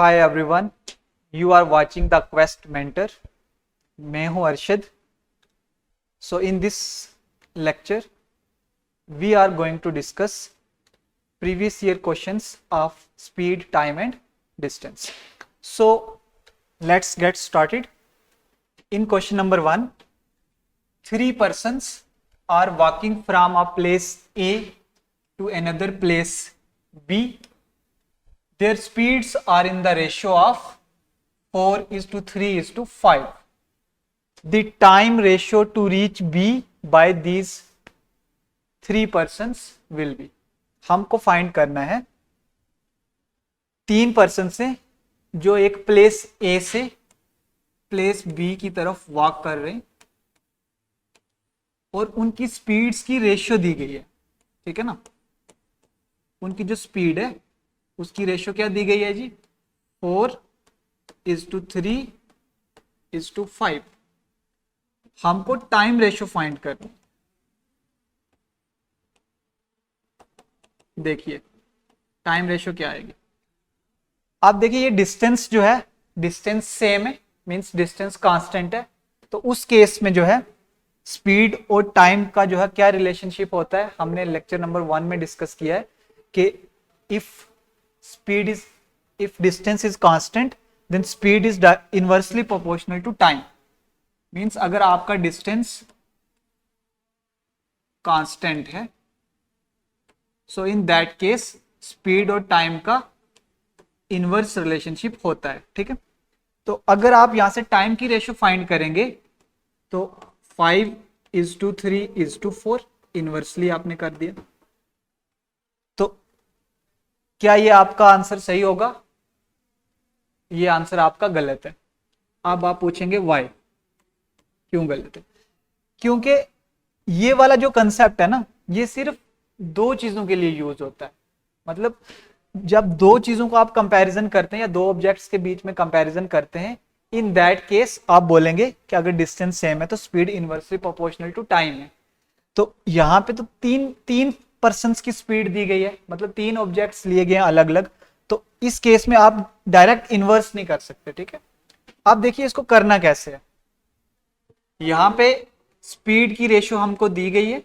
Hi everyone, you are watching the Quest Mentor. मैं हूं Arshad. So in this lecture, we are going to discuss previous year questions of speed, time and distance. So let's get started. In question number 1, 3 persons are walking from a place A to another place B. Their speeds are in the ratio of 4:3:5. The time ratio to reach B by these 3 persons will be. हमको find करना है 3 person से जो एक place a से place B की तरफ walk कर रहे हैं और उनकी स्पीड्स की रेशियो दी गई है. ठीक है ना, उनकी जो स्पीड है उसकी रेशियो क्या दी गई है जी, 4:3:5. हमको टाइम रेशियो फाइंड करना. देखिए टाइम रेशियो क्या आएगी. आप देखिए ये डिस्टेंस जो है, डिस्टेंस सेम है, मींस डिस्टेंस कांस्टेंट है. तो उस केस में जो है स्पीड और टाइम का जो है क्या रिलेशनशिप होता है, हमने लेक्चर नंबर 1 में डिस्कस किया है कि if distance is constant then speed is inversely proportional to time. Means अगर आपका डिस्टेंस कांस्टेंट है सो इन दैट केस स्पीड और टाइम का इनवर्स रिलेशनशिप होता है. ठीक है, तो अगर आप यहां से टाइम की रेशियो फाइंड करेंगे तो 5:3:4 इनवर्सली आपने कर दिया. तो क्या ये आपका आंसर सही होगा? ये आंसर आपका गलत है. अब आप पूछेंगे व्हाई, क्यों गलत है? क्योंकि ये वाला जो कंसेप्ट है ना, ये सिर्फ 2 चीजों के लिए यूज होता है. मतलब जब 2 चीजों को आप कंपैरिजन करते हैं या 2 ऑब्जेक्ट्स के बीच में कंपैरिजन करते हैं, इन दैट केस आप बोलेंगे कि अगर डिस्टेंस सेम है तो speed inversely proportional to time है. तो यहां पे तो तीन पर्सन्स की स्पीड दी गई है, मतलब 3 ऑब्जेक्ट्स लिए गए हैं अलग अलग. तो इस केस में आप डायरेक्ट इनवर्स नहीं कर सकते. ठीक है, आप देखिए इसको करना कैसे है. यहां पे स्पीड की रेशियो हमको दी गई है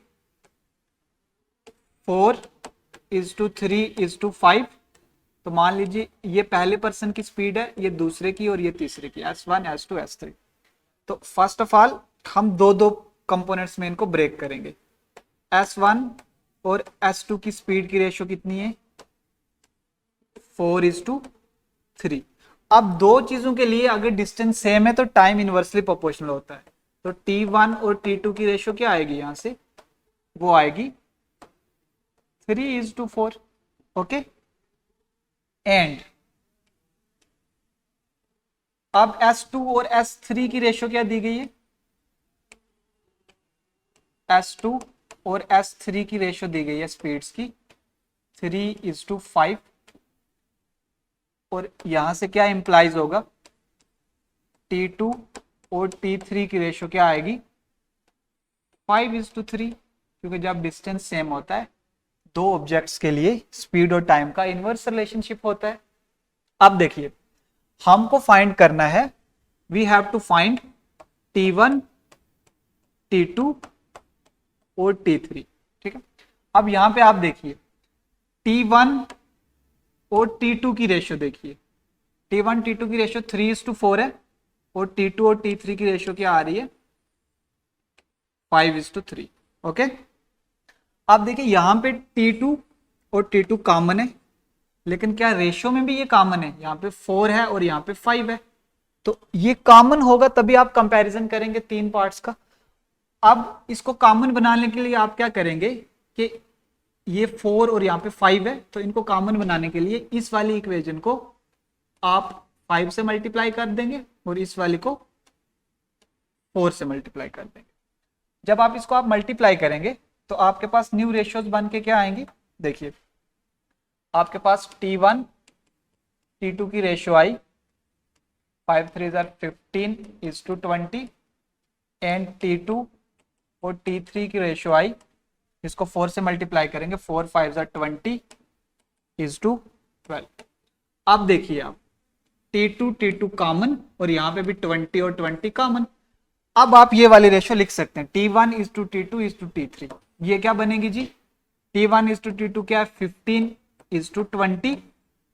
4:3:5. तो मान लीजिए ये पहले पर्सन की स्पीड है, ये दूसरे की और ये तीसरे की, S1 S2 S3. तो फर्स्ट ऑफ ऑल हम दो कंपोनेंट्स में इनको ब्रेक करेंगे. S1 और S2 की स्पीड की रेशियो कितनी है, 4:3. अब 2 चीजों के लिए अगर डिस्टेंस सेम है तो टाइम इनवर्सली प्रोपोर्शनल होता है. तो T1 और T2 की रेशियो क्या आएगी यहां से, वो आएगी 3:4. ओके, एंड अब S2 और S3 की रेशियो क्या दी गई है, S2 और S3 की रेशियो दी गई है स्पीड्स की 3:5. और यहां से क्या इंप्लाइज होगा, T2 और T3 की रेशियो क्या आएगी, 5:3. क्योंकि जब डिस्टेंस सेम होता है 2 ऑब्जेक्ट्स के लिए स्पीड और टाइम का इनवर्स रिलेशनशिप होता है. अब देखिए हमको फाइंड करना है, we have to find T1 T2 और T3. ठीक है, अब यहां पे आप देखिए T1 और T2 की रेशियो देखिए, T1 T2 की रेशियो 3:4 है और T2 और T3 की रेशियो क्या आ रही है, 5:3. ओके, अब देखिए यहां पे T2 और T2 कॉमन है, लेकिन क्या रेशियो में भी ये कॉमन है, यहां पे 4 है और यहां पे 5 है. तो ये कॉमन होगा तभी आप कंपैरिजन करेंगे 3 पार्ट्स का. अब इसको कॉमन बनाने के लिए आप क्या करेंगे कि ये 4 और यहाँ पे 5 है, तो इनको कॉमन बनाने के लिए इस वाली इक्वेशन को आप 5 से मल्टीप्लाई कर देंगे और इस वाली को 4 से मल्टीप्लाई कर देंगे. जब आप इसको आप मल्टीप्लाई करेंगे तो आपके पास न्यू रेशियोज बन के क्या आएंगे, देखिए आपके पास T1 T2 की रेशियो आई 5×3=15:20 एंड T2 और T3 की रेशियो आई, इसको 4 से मल्टीप्लाई करेंगे, 4×5=20:12. अब देखिए आप T2 कॉमन, और यहाँ पे भी 20 और 20 कॉमन। अब आप ये वाली रेशियो लिख सकते हैं, T1:T2:T3। ये क्या बनेगी जी, T1:T2 क्या है 15:20,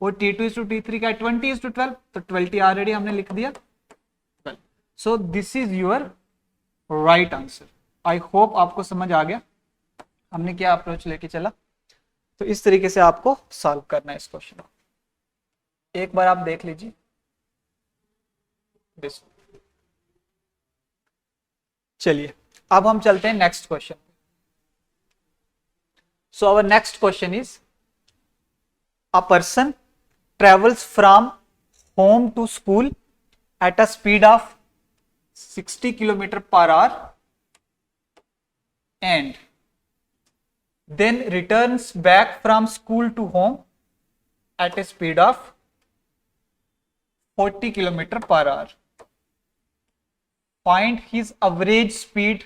और T2:T3 क्या है 20:12। तो 20 ऑलरेडी हमने लिख दिया। So this is your right answer. I hope आपको समझ आ गया हमने क्या अप्रोच लेके चला। तो इस तरीके से आपको सॉल्व करना है इस क्वेश्चन को, एक बार आप देख लीजिए। चलिए अब हम चलते हैं next question. So our next question is, a person travels from home to school at a speed of 60 km per hour and then returns back from school to home at a speed of 40 km per hour. Find his average speed.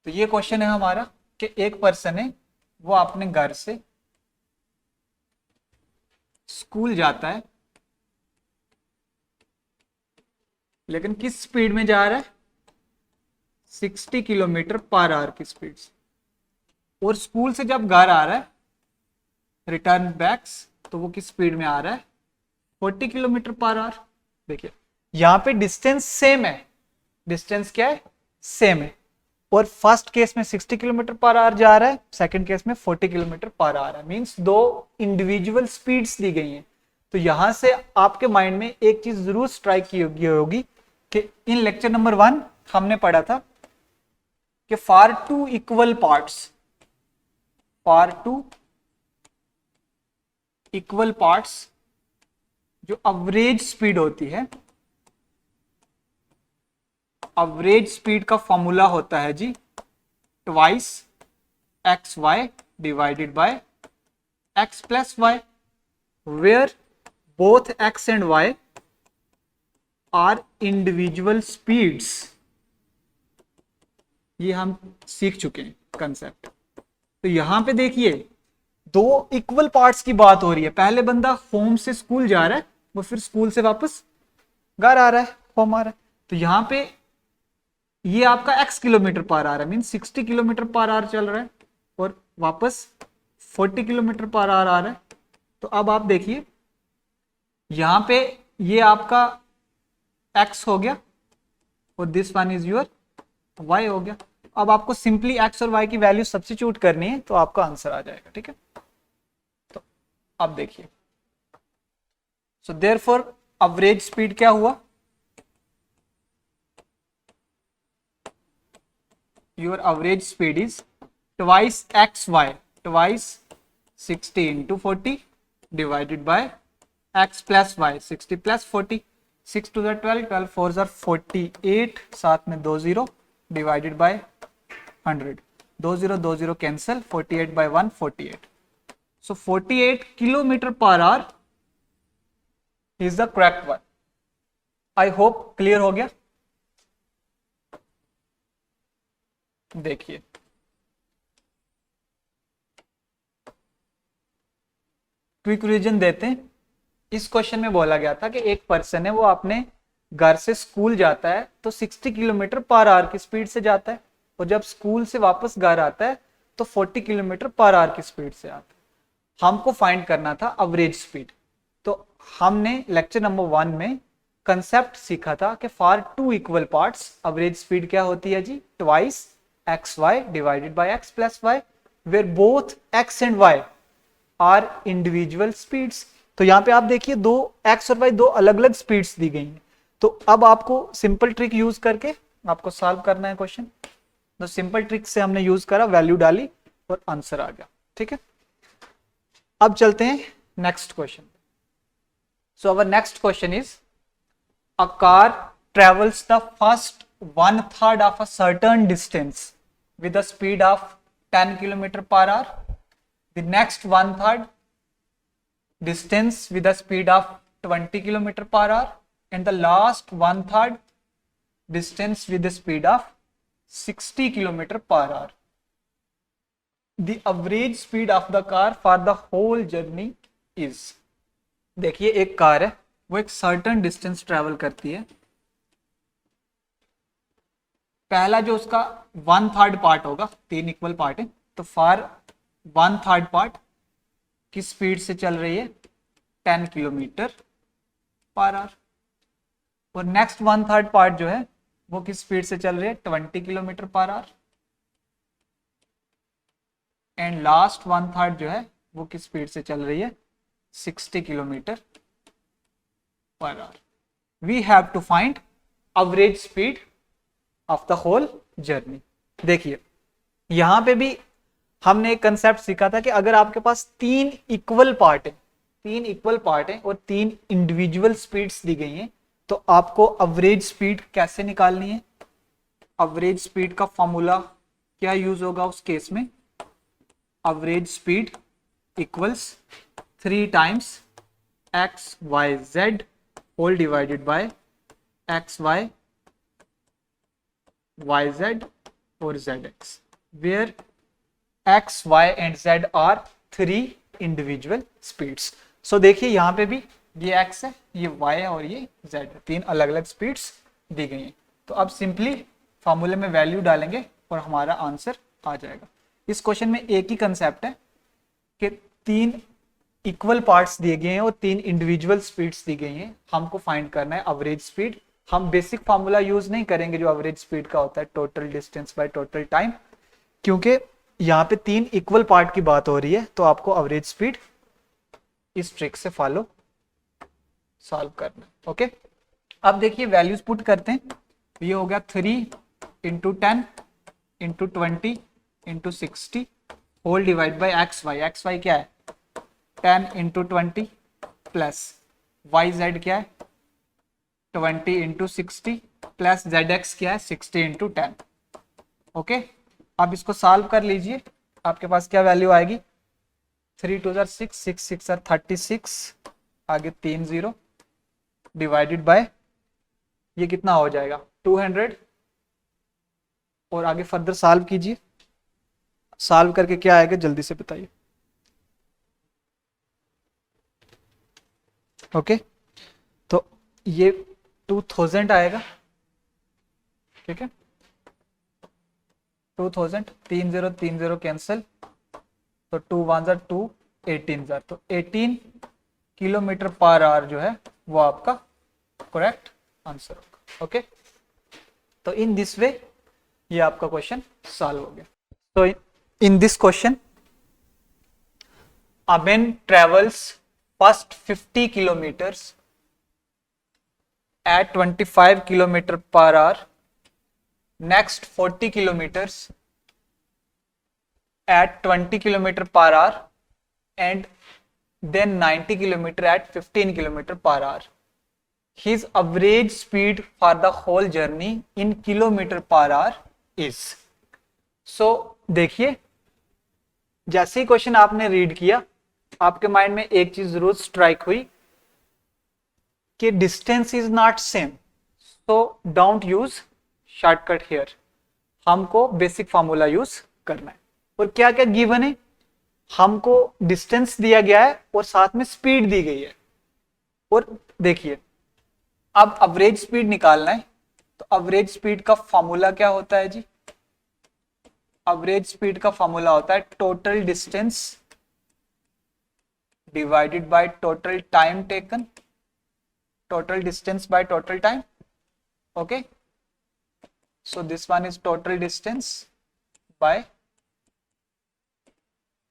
तो ये question है हमारा कि एक person है, वो अपने घर से स्कूल जाता है, लेकिन किस स्पीड में जा रहा है, 60 किलोमीटर पर आवर की स्पीड से। और स्कूल से जब घर आ रहा है रिटर्न बैक्स, तो वो किस स्पीड में आ रहा है, 40 किलोमीटर पर आवर। देखिए यहां पे डिस्टेंस सेम है, डिस्टेंस क्या है, सेम है। और फर्स्ट केस में 60 किलोमीटर पर आवर जा रहा है, सेकंड केस में 40 किलोमीटर पर आवर है, मींस दो इंडिविजुअल स्पीड्स दी गई हैं। तो यहां से आपके माइंड में एक चीज जरूर स्ट्राइक की होगी कि इन लेक्चर नंबर 1 हमने पढ़ा था कि फॉर टू इक्वल पार्ट्स जो अवरेज स्पीड होती है, अवरेज स्पीड का फॉर्मूला होता है जी twice x y divided by x plus y, where both x and y are individual speeds. ये हम सीख चुके हैं कंसेप्ट। तो यहां पे देखिए दो इक्वल पार्ट्स की बात हो रही है। पहले बंदा होम से स्कूल जा रहा है, वो फिर स्कूल से वापस घर आ रहा है, होम आ रहा है। तो यहां पे ये आपका x किलोमीटर पर आ रहा है, मीन 60 किलोमीटर पर आवर चल रहा है, और वापस 40 किलोमीटर पर आवर आ रहा है। तो अब आप देखिए यहां पे ये आपका x हो गया और this one is your y हो गया। अब आपको सिंपली x और y की वैल्यू सब्स्टिट्यूट करनी है, तो आपका आंसर आ जाएगा। ठीक है, तो अब देखिए, सो देयरफॉर एवरेज स्पीड क्या हुआ, your average speed is twice xy, twice 60 into 40 divided by x plus y, 60 plus 40, 6 to the 12, 12 4s are 48, साथ में 2 0 divided by 100, 2 0 2 0 cancel, 48 by 1 48, so 48 kilometer per hour is the correct one. I hope clear हो गया। देखिए quick revision देते हैं। इस question में बोला गया था कि एक पर्सन है, वो अपने घर से स्कूल जाता है तो 60 किलोमीटर पर आवर की स्पीड से जाता है, और जब स्कूल से वापस घर आता है तो 40 किलोमीटर पर आवर की स्पीड से आता है। हमको फाइंड करना था एवरेज स्पीड। तो हमने लेक्चर नंबर 1 में कंसेप्ट सीखा था कि for two equal parts average speed क्या होती है जी, twice xy divided by x plus y, where both x and y are individual speeds। तो यहां पे आप देखिए दो x और y दो अलग अलग स्पीड्स दी गई हैं। तो अब आपको सिंपल ट्रिक यूज करके आपको सॉल्व करना है क्वेश्चन। तो सिंपल ट्रिक से हमने यूज करा, वैल्यू डाली और आंसर आ गया। ठीक है, अब चलते हैं next question. So our next question is, a car travels the first 1/3 of a certain distance with a speed of 10 km per hour, the next 1/3 distance with a speed of 20 km per hour, and the last 1/3 distance with the speed of 60 km per hour. The average speed of the car for the whole journey is। देखिए एक car है, वो एक certain distance travel करती है। पहला जो उसका 1/3 पार्ट होगा, 3 इक्वल पार्ट है, तो फॉर 1/3 पार्ट किस स्पीड से चल रही है, 10 किलोमीटर पर आवर। और नेक्स्ट 1/3 पार्ट जो है वो किस स्पीड से चल रही है, 20 kilometre per our. And last 1/3 जो है वो किस स्पीड से चल रही है, 60 kilometre per hour. We have to find average speed of the whole journey. देखिए यहां पे भी हमने एक कंसेप्ट सीखा था कि अगर आपके पास 3 इक्वल पार्ट है, 3 इक्वल पार्ट है और 3 इंडिविजुअल स्पीड्स दी गई हैं, तो आपको एवरेज स्पीड कैसे निकालनी है। एवरेज स्पीड का फॉर्मूला क्या यूज होगा उस केस में, average speed equals 3 times x y z whole divided by x y y z और z x, where x y and z are 3 individual speeds. So देखिए यहां पे भी ये एक्स है, ये वाई है और ये जेड है, 3 अलग अलग स्पीड्स दी गई हैं। तो अब सिंपली फॉर्मूले में वैल्यू डालेंगे और हमारा आंसर आ जाएगा। इस क्वेश्चन में एक ही कंसेप्ट है कि 3 इक्वल पार्ट्स दिए गए हैं और 3 इंडिविजुअल स्पीड्स दी गई हैं, हमको फाइंड करना है एवरेज स्पीड। हम बेसिक फार्मूला यूज नहीं करेंगे जो एवरेज स्पीड का होता है, total distance by total time, क्योंकि यहाँ पे 3 इक्वल पार्ट की बात हो रही है, तो आपको एवरेज स्पीड इस ट्रिक से फॉलो सॉल्व करना। ओके, अब देखिए वैल्यूज पुट करते हैं। ये हो गया 3 into 10 into 20 into 60 whole divide by x y. X y क्या है, 10 इंटू 20 प्लस वाई जेड क्या है, 20 इंटू 60 प्लस जेड एक्स क्या है, 60 इंटू 10। ओके, अब इसको सॉल्व कर लीजिए, आपके पास क्या वैल्यू आएगी, 3 2 6 6 6 36, आगे 3 0 डिवाइडेड बाय ये कितना हो जाएगा 200, और आगे फर्दर सॉल्व कीजिए। सॉल्व करके क्या आएगा जल्दी से बताइए। ओके, तो ये 2000 आएगा, ठीक है, 2000, 30 कैंसिल, तो 2 1 2 18, तो 18 किलोमीटर पर आवर जो है वो आपका करेक्ट आंसर होगा। ओके, तो इन दिस वे ये आपका क्वेश्चन सॉल्व हो गया। तो in this question a man travels first 50 kilometers at 25 kilometer per hour, next 40 kilometers at 20 kilometer per hour, and then 90 kilometer at 15 kilometer per hour. His average speed for the whole journey in kilometer per hour is. So देखिए जैसे ही question आपने read किया, आपके mind में एक चीज जरूर strike हुई कि distance is not same, so don't use shortcut here, हमको बेसिक फार्मूला यूज करना है। और क्या क्या गिवन है, हमको डिस्टेंस दिया गया है और साथ में स्पीड दी गई है। और देखिए अब एवरेज स्पीड निकालना है, तो एवरेज स्पीड का फॉर्मूला क्या होता है जी, एवरेज स्पीड का फॉर्मूला होता है total distance divided by total time taken, total distance by total time. Okay, so this one is total distance by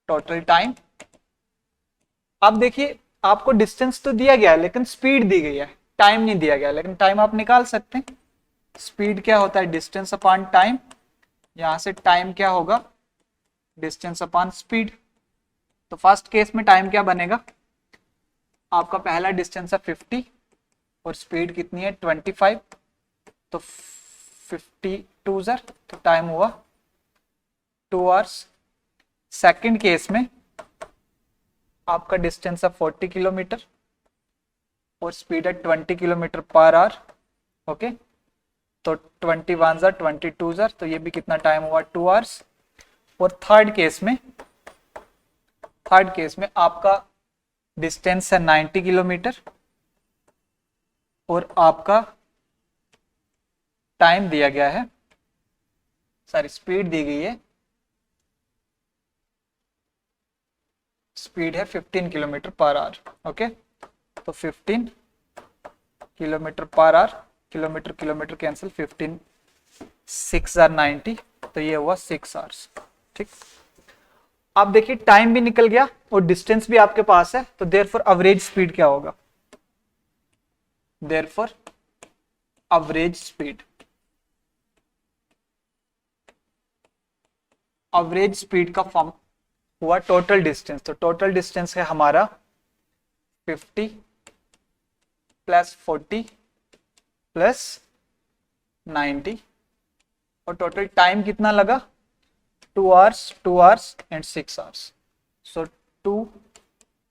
total time. अब देखिए आपको डिस्टेंस तो दिया गया है लेकिन स्पीड दी गई है, टाइम नहीं दिया गया, लेकिन टाइम आप निकाल सकते हैं। स्पीड क्या होता है, डिस्टेंस अपॉन टाइम, यहां से टाइम क्या होगा, डिस्टेंस अपॉन स्पीड। तो फर्स्ट केस में टाइम क्या बनेगा, आपका पहला डिस्टेंस है 50 और स्पीड कितनी है 25, तो 52 तो टाइम हुआ 2 आवर्स। सेकंड केस में आपका डिस्टेंस है 40 किलोमीटर और स्पीड है 20 किलोमीटर पर आवर। ओके, तो 21 22, तो ये भी कितना टाइम हुआ 2 आवर्स। और थर्ड केस में आपका डिस्टेंस है 90 किलोमीटर और आपका टाइम दिया गया है, सॉरी स्पीड दी गई है, स्पीड है 15 किलोमीटर पर आवर। ओके, तो 15 kilometre per hour, kilometre kilometre cancel, 15 6 are 90, तो ये हुआ 6 आवर्स। ठीक, अब देखिए टाइम भी निकल गया और डिस्टेंस भी आपके पास है, तो देयरफॉर एवरेज स्पीड क्या होगा? Therefore average speed, average speed का फॉर्म हुआ टोटल डिस्टेंस, तो टोटल डिस्टेंस है हमारा 50 प्लस 40 प्लस 90 और टोटल टाइम कितना लगा? 2 hours, 2 hours and 6 hours, so 2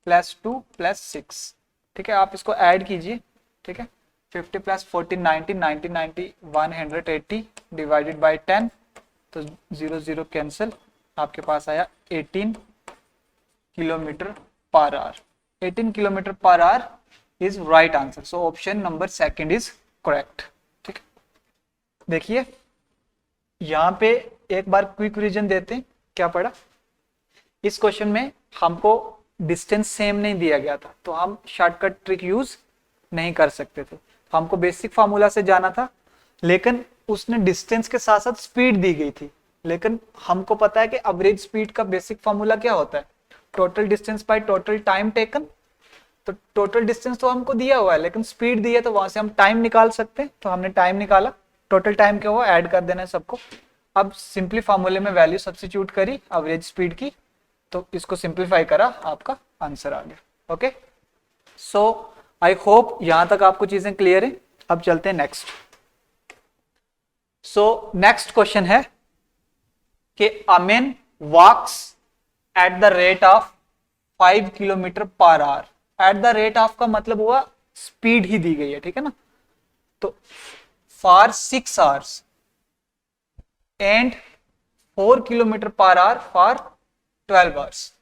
plus 2 plus 6। ठीक है, आप इसको ऐड कीजिए। ठीक है, 50 प्लस 40 90, 90 90 180 डिवाइडेड बाय 10, तो 0 0 कैंसिल, आपके पास आया 18 kilometre per our. 18 kilometre per hour is right answer, so option number second is correct. ठीक है, देखिए यहाँ पे एक बार क्विक रिवीजन देते हैं क्या पढ़ा। इस क्वेश्चन में हमको डिस्टेंस सेम नहीं दिया गया था, तो हम शॉर्टकट ट्रिक यूज नहीं कर सकते थे, हमको बेसिक फार्मूला से जाना था, लेकिन उसने डिस्टेंस के साथ साथ स्पीड दी गई थी। लेकिन हमको पता है कि एवरेज स्पीड का बेसिक फार्मूला क्या होता है? Total distance by total time taken. तो टोटल डिस्टेंस तो हमको दिया हुआ है, लेकिन स्पीड दी है, तो वहां से हम टाइम निकाल सकते हैं, तो हमने टाइम निकाला। टोटल टाइम क्या हुआ, ऐड कर देना है सबको। अब सिंपली फार्मूले में वैल्यू सब्स्टिट्यूट करी एवरेज स्पीड की, तो इसको सिंप्लीफाई करा, आपका आंसर आ गया। ओके, सो आई होप यहां तक आपको चीजें क्लियर है। अब चलते हैं नेक्स्ट। सो नेक्स्ट क्वेश्चन है कि a man walks at the rate of 5 kilometre per hour. At the rate of का मतलब हुआ स्पीड ही दी गई है, ठीक है ना। तो for 6 hours and 4 kilometre per hour for 12 hours.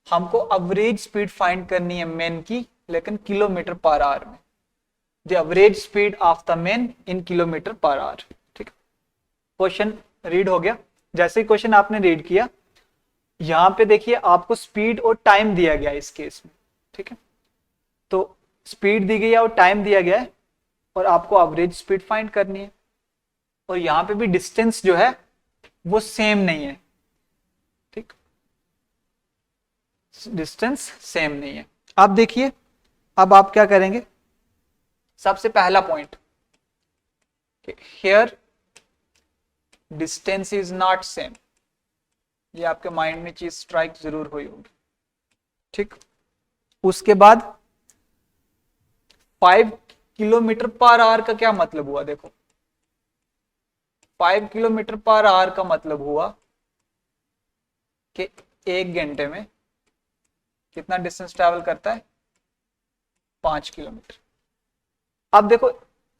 हमको एवरेज स्पीड फाइंड करनी है मैन की, लेकिन किलोमीटर पर आवर में। The average speed of the man in kilometre per our. ठीक है, क्वेश्चन रीड हो गया। जैसे ही क्वेश्चन आपने रीड किया, यहां पे देखिए आपको स्पीड और टाइम दिया गया है इस केस में। ठीक है, तो स्पीड दी गई है और टाइम दिया गया है, और आपको एवरेज स्पीड फाइंड करनी है। और यहां पे भी डिस्टेंस जो है वो सेम नहीं है। ठीक, डिस्टेंस सेम नहीं है। अब देखिए, अब आप क्या करेंगे? सबसे पहला point, here distance is not same. ये आपके माइंड में चीज स्ट्राइक जरूर हुई होगी। ठीक, उसके बाद 5 किलोमीटर पर आवर का क्या मतलब हुआ? देखो, 5 किलोमीटर पर आवर का मतलब हुआ कि 1 घंटे में कितना डिस्टेंस ट्रैवल करता है? 5 किलोमीटर। अब देखो,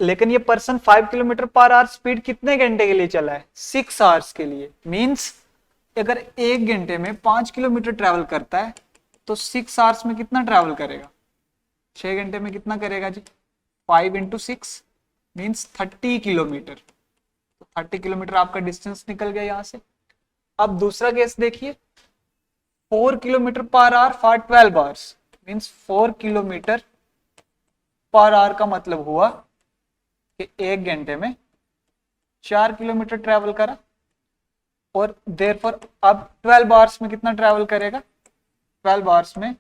लेकिन ये person 5 kilometre per our speed कितने घंटे के लिए चला है? 6 आवर्स के लिए। मींस अगर 1 घंटे में 5 किलोमीटर ट्रैवल करता है, तो 6 आवर्स में कितना ट्रैवल करेगा? 6 घंटे में कितना करेगा जी? 5 इंटू 6 मीन्स 30 किलोमीटर। तो 30 किलोमीटर आपका डिस्टेंस निकल गया यहां से। अब दूसरा केस देखिए, 4 kilometre per hour for 12 hours. Means 4 kilometre per our का मतलब हुआ कि 1 घंटे में 4 किलोमीटर ट्रैवल करा, और देयरफॉर अब 12 आवर्स में कितना ट्रैवल करेगा? 12 आवर्स में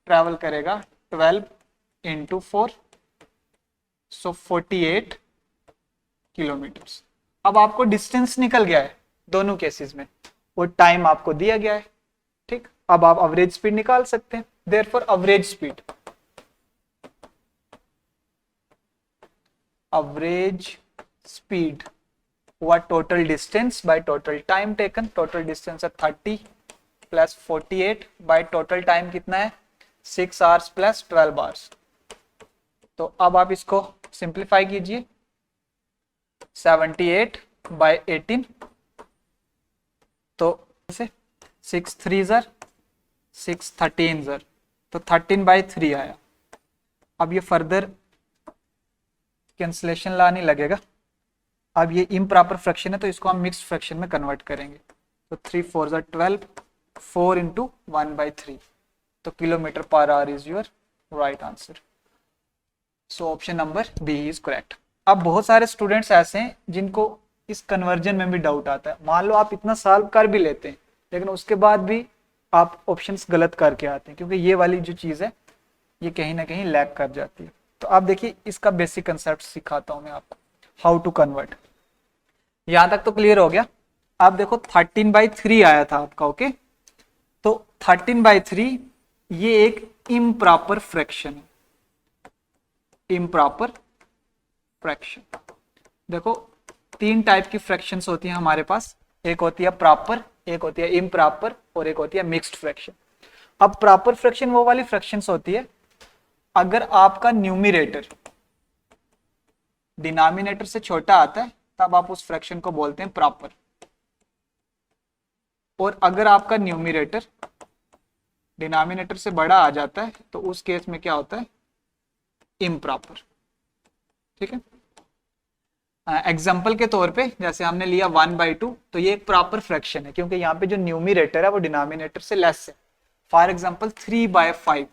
ट्रैवल करेगा 12 इंटू 4, सो 48 किलोमीटर। अब आपको डिस्टेंस निकल गया है दोनों केसेस में, और टाइम आपको दिया गया है। ठीक, अब आप एवरेज स्पीड निकाल सकते हैं। Therefore average speed, average speed हुआ total distance by total time taken. Total distance है 30 प्लस 48 बाय टोटल टाइम कितना है? 6 आवर्स प्लस 12 आवर्स। तो अब आप इसको सिंप्लीफाई कीजिए, 78 बाय 18, तो 6 3 ज़र 6 13 ज़र, तो 13/3 आया। अब ये फर्दर कैंसलेशन ला नहीं लगेगा। अब ये इम्प्रॉपर फ्रैक्शन है तो इसको हम मिक्स्ड फ्रैक्शन में कन्वर्ट करेंगे। तो 3 4 12, 4 × 1/3, तो kilometre per hour is your right answer. So option number B is correct. अब बहुत सारे स्टूडेंट्स ऐसे हैं जिनको इस कन्वर्जन में भी डाउट आता है। मान लो आप इतना सॉल्व कर भी लेते हैं लेकिन उसके बाद भी आप ऑप्शंस गलत करके आते हैं, क्योंकि ये वाली जो चीज़ है ये कहीं ना कहीं लैग कर जाती है। तो आप देखिए इसका बेसिक कंसेप्ट सिखाता हूं मैं आपको, हाउ टू कन्वर्ट। यहां तक तो क्लियर हो गया। आप देखो 13/3 आया था आपका, ओके। तो 13/3 ये एक इम्प्रॉपर फ्रैक्शन है, इम्प्रॉपर फ्रैक्शन। देखो 3 टाइप की फ्रैक्शंस होती हैं हमारे पास, एक होती है प्रॉपर, एक होती है इम्प्रॉपर और एक होती है मिक्स्ड फ्रैक्शन। अब प्रॉपर फ्रैक्शन वो वाली फ्रैक्शंस होती है अगर आपका न्यूमरेटर डिनोमिनेटर से छोटा आता है तब आप उस फ्रैक्शन को बोलते हैं प्रॉपर, और अगर आपका न्यूमरेटर डिनोमिनेटर से बड़ा आ जाता है तो उस केस में क्या होता है, इम्प्रॉपर। ठीक है, एग्जाम्पल के तौर पे जैसे हमने लिया 1/2, तो ये एक प्रॉपर फ्रैक्शन है क्योंकि यहाँ पे जो न्यूमरेटर है वो डिनोमिनेटर से लेस है। फॉर एग्जाम्पल 3/5,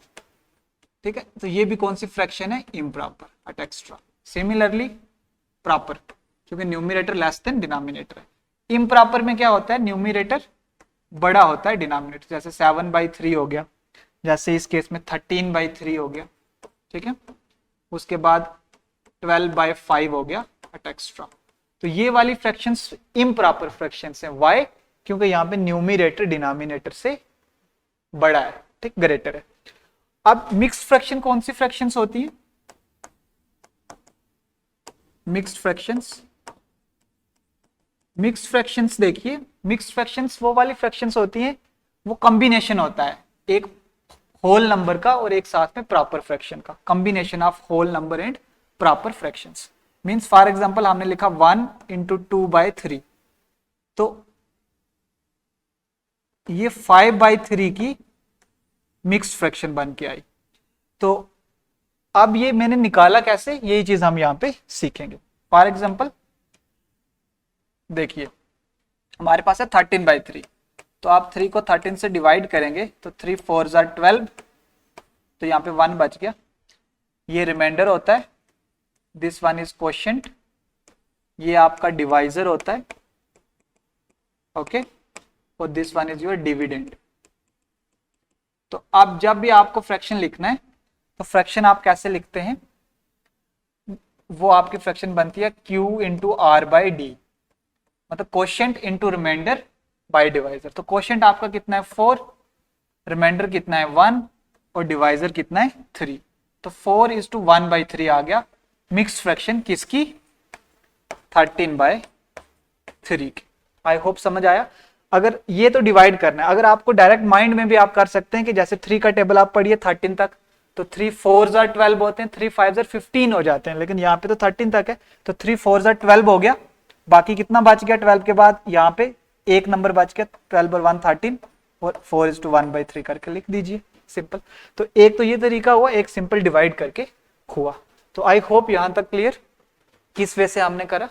ठीक है, तो ये भी कौन सी फ्रैक्शन है, improper at extra. Similarly proper, क्योंकि न्यूमरेटर लेस देन डिनोमिनेटर है। इम्प्रॉपर में क्या होता है, न्यूमरेटर बड़ा होता है डिनोमिनेटर, जैसे 7/3 हो गया, जैसे इस केस में 13/3 हो गया। ठीक है, उसके बाद 12/5 हो गया एट एक्स्ट्रा। तो ये वाली फ्रैक्शंस इम्प्रॉपर फ्रैक्शंस हैं। व्हाई, क्योंकि यहाँ पे न्यूमरेटर डिनोमिनेटर से बड़ा है, ठीक, ग्रेटर है। अब मिक्स्ड फ्रैक्शन कौन सी फ्रैक्शंस होती हैं, मिक्स्ड फ्रैक्शंस, मिक्स्ड फ्रैक्शंस देखिए, मिक्स्ड फ्रैक्शंस वो वाली फ्रैक्शंस होती हैं, वो कॉम्बिनेशन होता है एक होल नंबर का और एक साथ में प्रॉपर फ्रैक्शन का, combination of whole number and proper fractions. Means for example हमने लिखा 1 × 2/3, तो ये 5/3 की मिक्स्ड फ्रैक्शन बन के आई। तो अब ये मैंने निकाला कैसे, यही चीज हम यहां पे सीखेंगे। फॉर एग्जांपल देखिए हमारे पास है 13/3, तो आप 3 को 13 से डिवाइड करेंगे तो 3 4 12, तो यहाँ पे 1 बच गया, ये रिमाइंडर होता है, दिस वन इज क्वोशिएंट, ये आपका डिवाइजर होता है, ओके, और this one is your dividend. तो अब जब भी आपको फ्रैक्शन लिखना है तो फ्रैक्शन आप कैसे लिखते हैं, वो आपकी फ्रैक्शन बनती है Q × R/D, मतलब quotient into reminder by divisor. तो क्वोशिएंट आपका कितना है 4, रिमाइंडर कितना है 1 और डिवाइजर कितना है 3, तो 4:1/3 आ गया मिक्स्ड फ्रैक्शन किसकी, 13/3 की। आई होप समझ आया। अगर ये तो डिवाइड करना है, अगर आपको डायरेक्ट माइंड में भी आप कर सकते हैं कि जैसे 3 का टेबल आप पढ़िए 13 तक, तो 3 4 12 होते हैं, 3 5 15 हो जाते हैं, लेकिन यहाँ पे तो 13 तक है, तो 3 4 12 हो गया, बाकी कितना बच गया 12 के बाद, यहाँ पे एक नंबर बच गया, 12 और 1 13, और 4:1/3 करके लिख दीजिए, सिंपल। तो एक तो ये तरीका हुआ, एक सिंपल डिवाइड करके हुआ। तो आई होप यहां तक क्लियर किस वे से हमने करा।